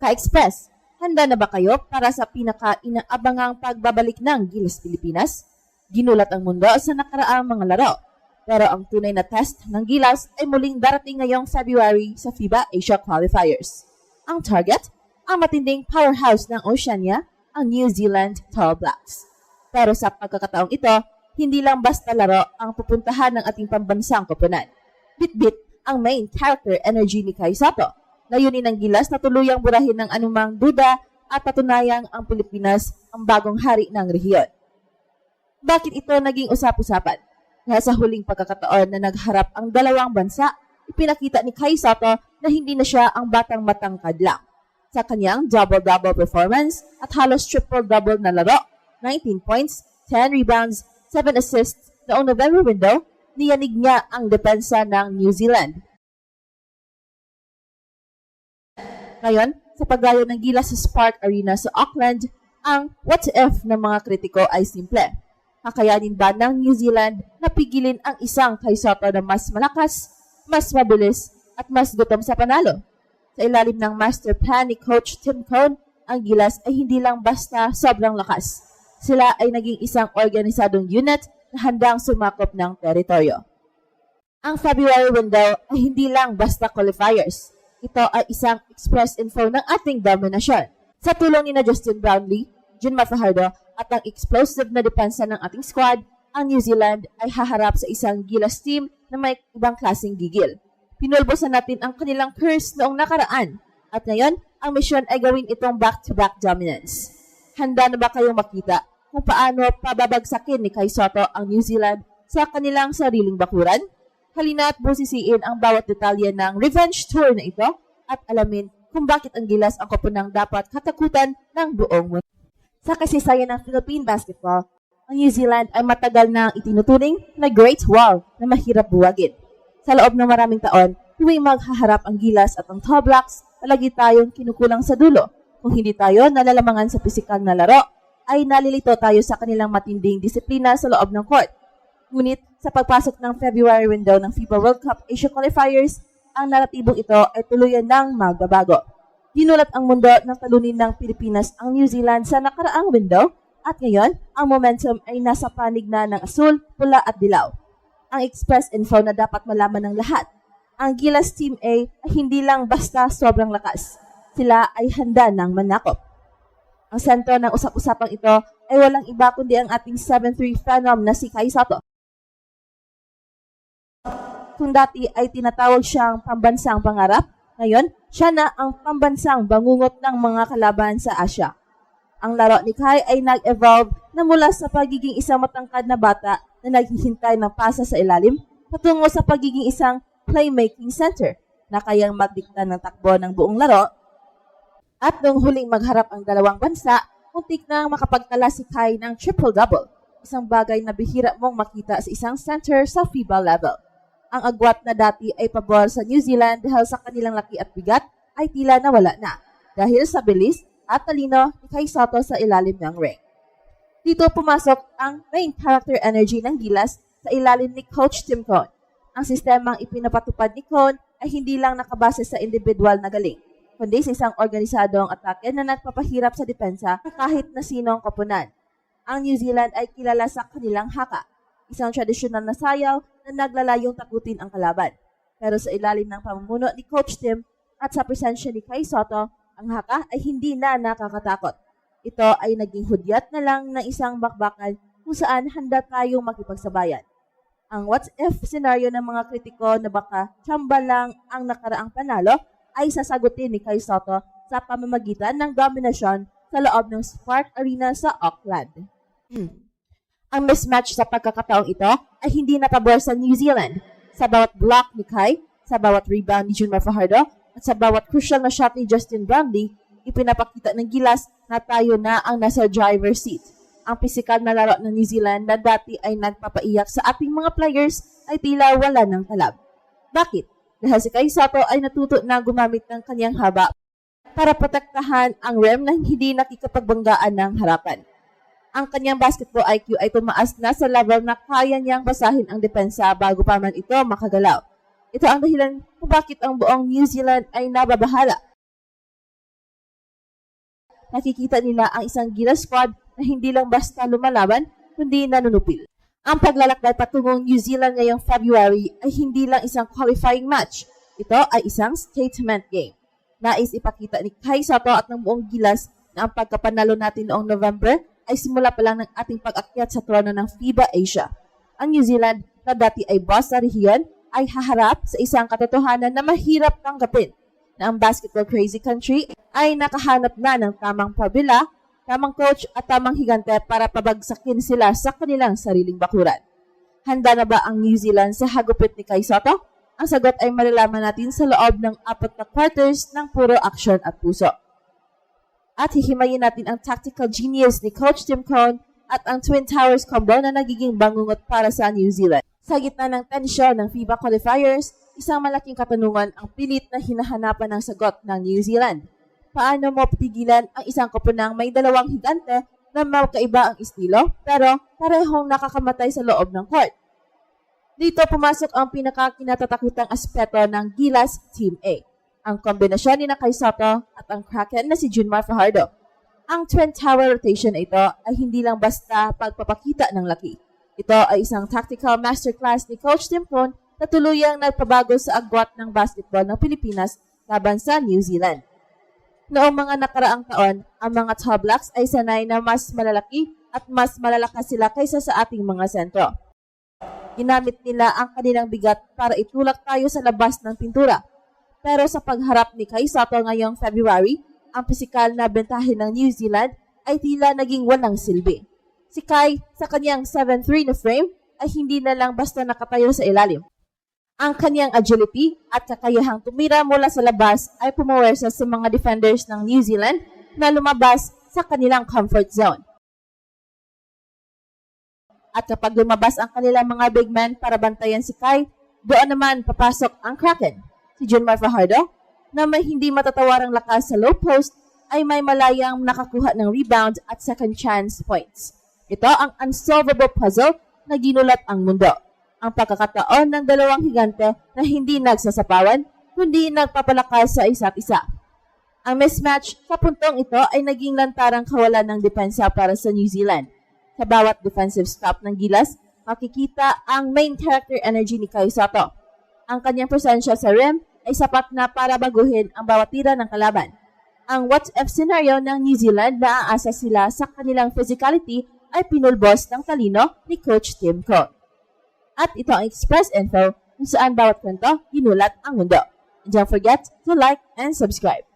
Ka-Express, handa na ba kayo para sa pinaka-inaabangang pagbabalik ng Gilas Pilipinas? Ginulat ang mundo sa nakaraang mga laro. Pero ang tunay na test ng Gilas ay muling darating ngayong February sa FIBA Asia Qualifiers. Ang target, ang matinding powerhouse ng Oceania, ang New Zealand Tall Blacks. Pero sa pagkakataong ito, hindi lang basta laro ang pupuntahan ng ating pambansang koponan. Bit-bit ang main character energy ni Kai Sotto. Layunin ng Gilas na tuluyang burahin ng anumang duda at patunayang ang Pilipinas ang bagong hari ng rehiyon. Bakit ito naging usap-usapan? Dahil sa huling pagkakataon na nagharap ang dalawang bansa, ipinakita ni Kai Sotto na hindi na siya ang batang matangkad lang. Sa kanyang double-double performance at halos triple-double na laro, 19 points, 10 rebounds, 7 assists noong November window, niyanig niya ang depensa ng New Zealand. Ngayon, sa paglayo ng Gilas sa Spark Arena sa Auckland, ang what if ng mga kritiko ay simple. Kakayanin ba ng New Zealand na pigilin ang isang Kai Sotto na mas malakas, mas mabilis, at mas gutom sa panalo? Sa ilalim ng master plan ni Coach Tim Cone, ang Gilas ay hindi lang basta sobrang lakas. Sila ay naging isang organisadong unit na handang sumakop ng teritoryo. Ang February window ay hindi lang basta qualifiers. Ito ay isang express info ng ating dominasyon. Sa tulong ni na Justin Brownlee, Junmar Fajardo at ang explosive na depensa ng ating squad, ang New Zealand ay haharap sa isang Gilas team na may ibang klaseng gigil. Pinulbosan natin ang kanilang curse noong nakaraan at ngayon ang misyon ay gawin itong back-to-back dominance. Handa na ba kayong makita kung paano pababagsakin ni Kai Sotto ang New Zealand sa kanilang sariling bakuran? Halina at busisiin ang bawat detalye ng revenge tour na ito at alamin kung bakit ang Gilas ang koponang dapat katakutan ng buong mundo. Sa kasaysayan ng Philippine basketball, ang New Zealand ay matagal na itinuturing na Great Wall na mahirap buwagin. Sa loob ng maraming taon, tuwing maghaharap ang Gilas at ang Tall Blacks, palagi tayong kinukulang sa dulo. Kung hindi tayo nalalamangan sa pisikal na laro, ay nalilito tayo sa kanilang matinding disiplina sa loob ng court. Ngunit sa pagpasok ng February window ng FIBA World Cup Asia Qualifiers, ang naratibong ito ay tuluyan ng magbabago. Dinulat ang mundo ng talunin ng Pilipinas ang New Zealand sa nakaraang window at ngayon, ang momentum ay nasa panig na ng asul, pula at dilaw. Ang express info na dapat malaman ng lahat. Ang Gilas Team A ay hindi lang basta sobrang lakas. Sila ay handa ng manakop. Ang sentro ng usap-usapang ito ay walang iba kundi ang ating 7'3 phenom na si Kai Sotto. Kung dati ay tinatawag siyang pambansang pangarap, ngayon siya na ang pambansang bangungot ng mga kalaban sa Asia. Ang laro ni Kai ay nag-evolve na mula sa pagiging isang matangkad na bata na naghihintay ng pasa sa ilalim patungo sa pagiging isang playmaking center na kayang magdikta ng takbo ng buong laro. At nung huling magharap ang dalawang bansa, muntik nang makapagtala si Kai ng triple-double, isang bagay na bihira mong makita sa isang center sa FIBA level. Ang agwat na dati ay pabor sa New Zealand dahil sa kanilang laki at bigat ay tila nawala na dahil sa bilis at talino ni Kai Sotto sa ilalim ng ring. Dito pumasok ang main character energy ng Gilas sa ilalim ni Coach Tim Cone. Ang sistemang ipinapatupad ni Cone ay hindi lang nakabase sa individual na galing, kundi sa isang organisadong atake na nagpapahirap sa depensa kahit na sinong koponan. Ang New Zealand ay kilala sa kanilang haka, isang tradisyonal na sayaw na naglalayong takutin ang kalaban. Pero sa ilalim ng pamumuno ni Coach Tim at sa presensya ni Kai Sotto, ang haka ay hindi na nakakatakot. Ito ay naging hudyat na lang ng isang bakbakan kung saan handa tayong makipagsabayan. Ang what-if scenario ng mga kritiko na baka tsamba lang ang nakaraang panalo ay sasagutin ni Kai Sotto sa pamamagitan ng dominasyon sa loob ng Spark Arena sa Auckland. Ang mismatch sa pagkakataong ito ay hindi napabor sa New Zealand. Sa bawat block ni Kai, sa bawat rebound ni Junmar Fajardo, at sa bawat crucial na shot ni Justin Brownlee, ipinapakita ng Gilas na tayo na ang nasa driver's seat. Ang pisikal na laro ng New Zealand na dati ay nagpapaiyak sa ating mga players ay tila wala ng talab. Bakit? Dahil si Kai Sotto ay natuto na gumamit ng kanyang haba para protektahan ang rim na hindi nakikapagbanggaan ng harapan. Ang kanyang basketball IQ ay tumaas na sa level na kaya niyang basahin ang depensa bago pa man ito makagalaw. Ito ang dahilan kung bakit ang buong New Zealand ay nababahala nakikita nila ang isang Gilas squad na hindi lang basta lumalaban, kundi nanunupil. Ang paglalakbay patungong New Zealand ngayong February ay hindi lang isang qualifying match. Ito ay isang statement game. Nais ipakita ni Kai Sotto at ng buong Gilas na ang pagkapanalo natin noong November ay simula pa lang ng ating pag-akyat sa trono ng FIBA Asia. Ang New Zealand na dati ay boss sa rehiyon ay haharap sa isang katotohanan na mahirap tanggapin na ang basketball crazy country ay nakahanap na ng tamang pabila, tamang coach at tamang higante para pabagsakin sila sa kanilang sariling bakuran. Handa na ba ang New Zealand sa hagupit ni Kai Sotto? Ang sagot ay malalaman natin sa loob ng 4 na quarters ng puro aksyon at puso. At hihimayin natin ang tactical genius ni Coach Tim Cone at ang Twin Towers combo na nagiging bangungot para sa New Zealand. Sa gitna ng tensyon ng FIBA qualifiers, isang malaking katanungan ang pilit na hinahanapan ng sagot ng New Zealand. Paano mo pigilan ang isang koponang may dalawang higante na magkaiba ang estilo pero parehong nakakamatay sa loob ng court? Dito pumasok ang pinakakinatatakutang aspeto ng Gilas Team A. Ang kombinasyon ni Kai Sotto at ang Kraken na si Junmar Fajardo. Ang Twin Tower rotation na ito ay hindi lang basta pagpapakita ng laki. Ito ay isang tactical masterclass ni Coach Tim Cone na tuluyang nagpabago sa agwat ng basketball ng Pilipinas laban sa New Zealand. Noong mga nakaraang taon, ang mga Tall Blacks ay sanay na mas malalaki at mas malalakas sila kaysa sa ating mga sentro. Ginamit nila ang kanilang bigat para itulak tayo sa labas ng pintura. Pero sa pagharap ni Kai Sotto ngayong February, ang pisikal na bentahin ng New Zealand ay tila naging walang silbi. Si Kai, sa kanyang 7'3" na frame, ay hindi na lang basta nakatayo sa ilalim. Ang kanyang agility at kakayahang tumira mula sa labas ay pumawersa sa mga defenders ng New Zealand na lumabas sa kanilang comfort zone. At kapag lumabas ang kanilang mga big men para bantayan si Kai, doon naman papasok ang Kraken. Si Junmar Fajardo, na may hindi matatawarang lakas sa low post, ay may malayang nakakuha ng rebound at second chance points. Ito ang unsolvable puzzle na ginulat ang mundo. Ang pagkakataon ng dalawang higante na hindi nagsasapawan, kundi nagpapalakas sa isa't isa. Ang mismatch sa puntong ito ay naging lantarang kawalan ng depensa para sa New Zealand. Sa bawat defensive stop ng Gilas, makikita ang main character energy ni Kai Sotto. Ang kanyang presensya sa rim ay sapat na para baguhin ang bawat tira ng kalaban. Ang what-if scenario ng New Zealand na aasa sila sa kanilang physicality ay pinulbos ng talino ni Coach Tim Cone. At ito ang Express Info kung saan bawat kwento ginulat ang mundo. And don't forget to like and subscribe.